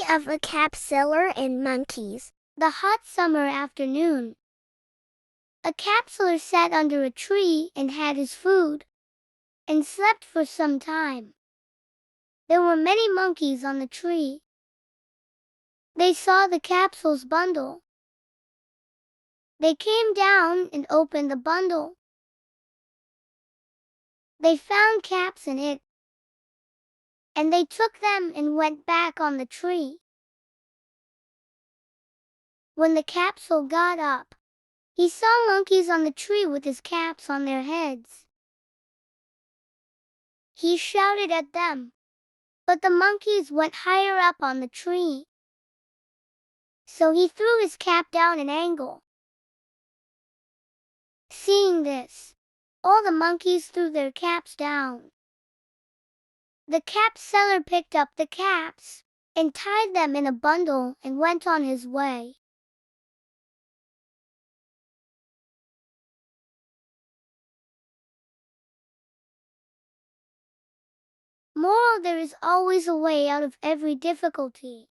of a cap seller and monkeys. The hot summer afternoon. A cap seller sat under a tree and had his food, and slept for some time. There were many monkeys on the tree. They saw the capsule's bundle. They came down and opened the bundle. They found caps in it, and they took them and went back on the tree. When the capsule got up, he saw monkeys on the tree with his caps on their heads. He shouted at them, but the monkeys went higher up on the tree. So he threw his cap down an angle. Seeing this, all the monkeys threw their caps down. The cap seller picked up the caps and tied them in a bundle and went on his way. Moral: there is always a way out of every difficulty.